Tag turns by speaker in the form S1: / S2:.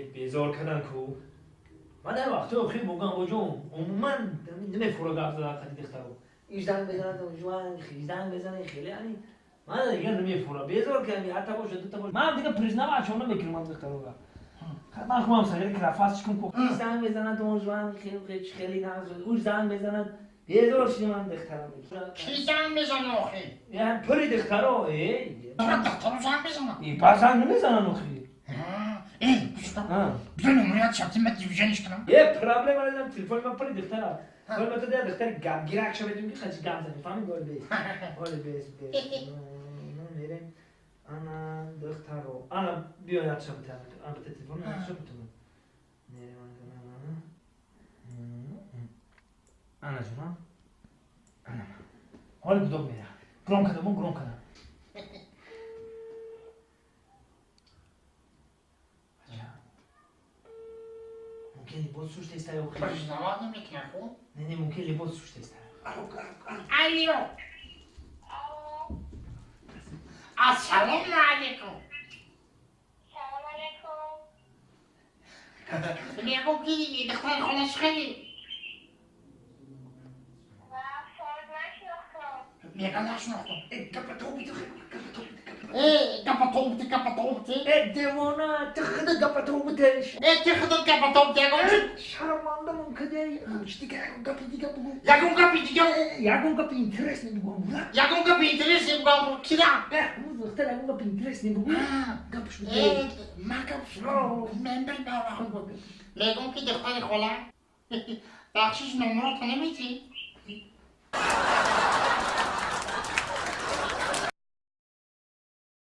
S1: بیزار کردن کو من در وقتا خیلی موقع بجوم عموما نمیفوره گفت داد خیلی دخترو ایش زنگ بزنه تو جوان خیلی زنگ بزنه خیلی یعنی من دیگه نمیفوره بیزار کردم حتی باشه دو تا باشه من دیگه پریزنم اچونه میکنم دخترو من خودم سری کرافاس چکم کو ایش زنگ بزنه تو جوان خیلی ناز اوش زنگ بزنه بیزار شدی من دخترم
S2: کی زنگ بزنه آخه؟
S1: یعنی پری دخترو
S2: چرا دخترو زنگ بزنه؟
S1: این پس زنگ نمیزنن آخه
S2: بیا نمونه چپتی من دیویژنش کنم
S1: یه پرابلم دارم تلفن من پری دخترم ولی تو در دختر گم گیرک شو بدیم که خیلی گم زنی فهمی گل بیس میریم انا دختر رو انا بیا یاد شو بتونم انا به تلفن یاد شو بتونم میریم انا جونا انا حال کدوم میره گرام کدوم ممکن لباس سوش تستای او خیلی
S2: پرشنواد نمیکنه خوب؟
S1: نه ممکن لباس سوش تستای
S2: الو السلام علیکم
S3: سلام علیکم.
S2: نگو گیری دختر خودش خیلی
S3: و فرد نشناختم.
S2: میگم نشناختم
S1: گپتوبی
S2: گپتوبتی
S1: دیوانا تخدا گپتوبتش
S2: چه خودت گپتوبتی
S1: شرمنده ممکنه مش دیگه گپی دیگه بگو
S2: یکون گپی دیگه
S1: یکون گپی اینترست نمیگم بودا
S2: یکون گپی اینترست نمیگم کی
S1: اون دختر یکون گپی اینترست نمیگم گپش بده
S2: ما گپش من بگم نگم که دختر خاله بخشش نمرات نمیتی